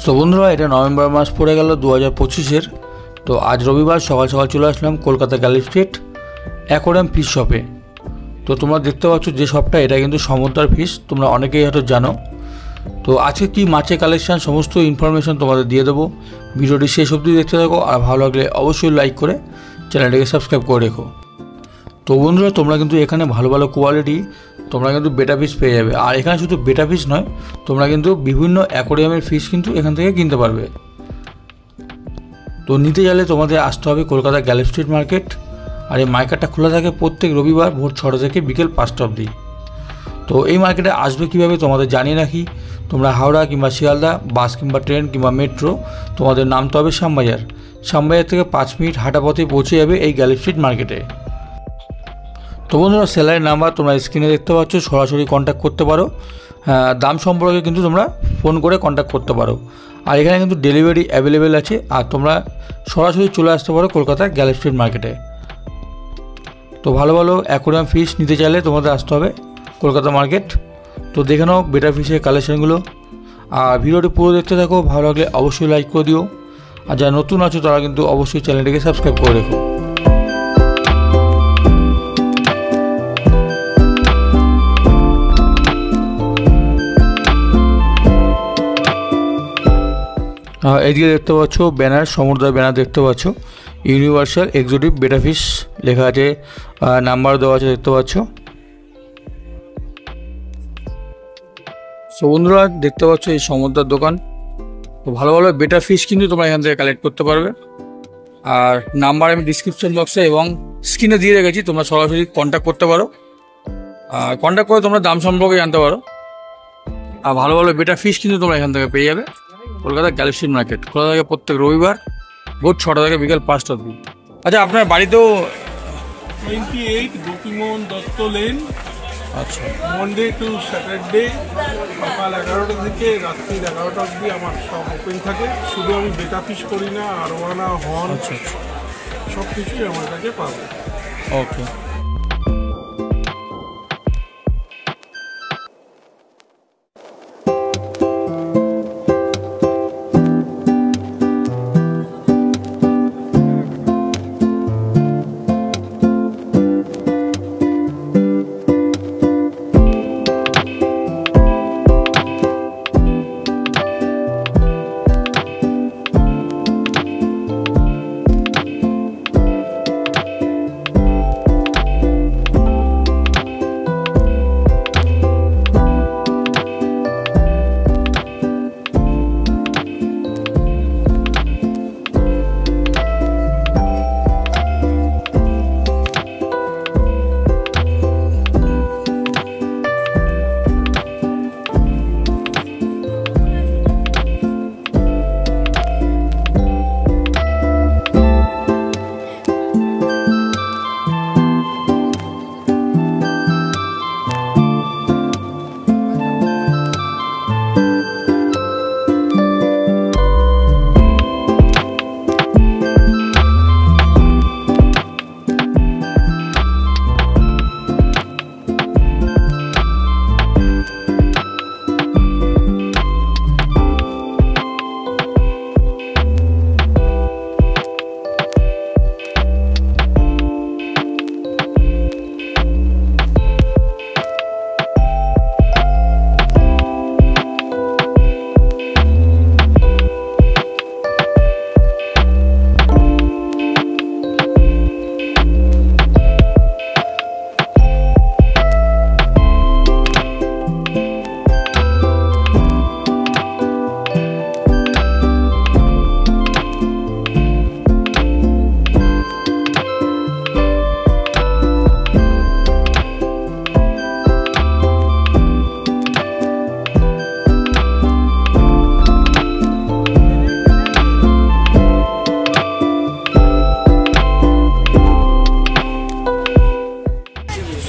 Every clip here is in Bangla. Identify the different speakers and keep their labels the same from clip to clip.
Speaker 1: তো বন্ধুরা, এটা নভেম্বর মাস পড়ে গেল 2025-এর। তো আজ রবিবার সকাল সকাল চলে আসলাম Kolkata Galiff street aquarium fish শপে। তো তোমরা দেখতে পাচ্ছ যে শপটা, এটা কিন্তু সমুদ্রার ফিশ, তোমরা অনেকেই হয়তো জানো। তো আজকে কি মাছের কালেকশান সমস্ত ইনফরমেশন তোমাদের দিয়ে দেবো। ভিডিওটি শেষ অবধি দেখতে থাকো, আর ভালো লাগলে অবশ্যই লাইক করে চ্যানেলটিকে সাবস্ক্রাইব করে রেখো। তো বন্ধুরা, তোমরা কিন্তু এখানে ভালো ভালো কোয়ালিটি তোমরা কিন্তু বেটা ফিশ পেয়ে যাবে। আর এখানে শুধু বেটা ফিশ নয়, তোমরা কিন্তু বিভিন্ন অ্যাকোয়ারিয়ামের ফিশ কিন্তু এখান থেকে কিনতে পারবে। তো নিতে গেলে তোমাদের আসতে হবে কলকাতা গ্যালি স্ট্রিট মার্কেট। আর এই মার্কেটটা খোলা থাকে প্রত্যেক রবিবার ভোর 6টা থেকে বিকেল 5টা অবধি। তো এই মার্কেটে আসবে কীভাবে তোমাদের জানিয়ে রাখি। তোমরা হাওড়া কিংবা শিয়ালদা বাস কিংবা ট্রেন কিংবা মেট্রো তোমাদের নামতে হবে শ্যামবাজার। শ্যামবাজার থেকে 5 মিনিট হাঁটা পথে পৌঁছে যাবে এই গ্যালি স্ট্রিট মার্কেটে। তো বন্ধুরা, সেলারের নাম্বার তোমরা স্ক্রিনে দেখতে পাচ্ছ, সরাসরি কন্ট্যাক্ট করতে পারো। দাম সম্পর্কে কিন্তু তোমরা ফোন করে কন্ট্যাক্ট করতে পারো। আর এখানে কিন্তু ডেলিভারি অ্যাভেলেবেল আছে। আর তোমরা সরাসরি চলে আসতে পারো কলকাতার গ্যালি স্ট্রিট মার্কেটে। তো ভালো ভালো অ্যাকোয়ারিয়াম ফিশ নিতে চাইলে তোমাদের আসতে হবে কলকাতা মার্কেট। তো দেখে নাও বেটা ফিশের কালেকশানগুলো। আর ভিডিওটি পুরো দেখতে থাকো, ভালো লাগলে অবশ্যই লাইক করে দিও। আর যারা নতুন আছো তারা কিন্তু অবশ্যই চ্যানেলটিকে সাবস্ক্রাইব করে রেখো। এদিকে দেখতে পাচ্ছ ব্যানার, সমুদ্রের ব্যানার দেখতে পাচ্ছ, ইউনিভার্সাল এক্সোটিক বেটা ফিশ লেখা আছে, নাম্বার দেওয়া আছে দেখতে পাচ্ছ। সো বন্ধুরা, দেখতে পাচ্ছ এই সমুদ্রের দোকান। তো ভালো ভালো বেটা ফিশ কিন্তু তোমরা এখান থেকে কালেক্ট করতে পারবে। আর নাম্বার আমি ডিসক্রিপশন বক্সে এবং স্ক্রিনে দিয়ে রেখেছি, তোমরা সরাসরি কন্ট্যাক্ট করতে পারো। আর কন্ট্যাক্ট করে তোমরা দাম সম্পর্কে জানতে পারো। আর ভালো ভালো বেটা ফিশ কিন্তু তোমরা এখান থেকে পেয়ে যাবে। কলকাতা গ্যালি স্ট্রিট মার্কেট খোলা থাকে প্রত্যেক রবিবার ভোর 6টা থেকে বিকেল 5টা অবধি। আচ্ছা, আপনার বাড়িতেও
Speaker 2: 28 গোপীমোহন দত্ত লেন।
Speaker 1: আচ্ছা,
Speaker 2: মন্ডে টু স্যাটারডে সকাল 11টা থেকে রাত্রি 11টা অবধি আমার সব ওপেন থাকে। শুধু আমি বেটা ফিশ করি না, আরোয়ানা, হর্ন,
Speaker 1: আচ্ছা আচ্ছা,
Speaker 2: সব কিছুই আমার কাছে পাবে।
Speaker 1: ওকে।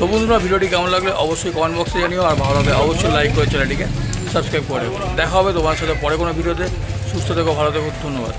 Speaker 1: তো বন্ধুরা, ভিডিওটি কেমন লাগলে অবশ্যই কমেন্ট বক্সে জানিও। আর ভালো লাগলে অবশ্যই লাইক করে চ্যানেলটিকে সাবস্ক্রাইব করে। দেখা হবে তোমার সাথে পরে কোনো ভিডিওতে। সুস্থ থেকো, ভালো থেকো, ধন্যবাদ।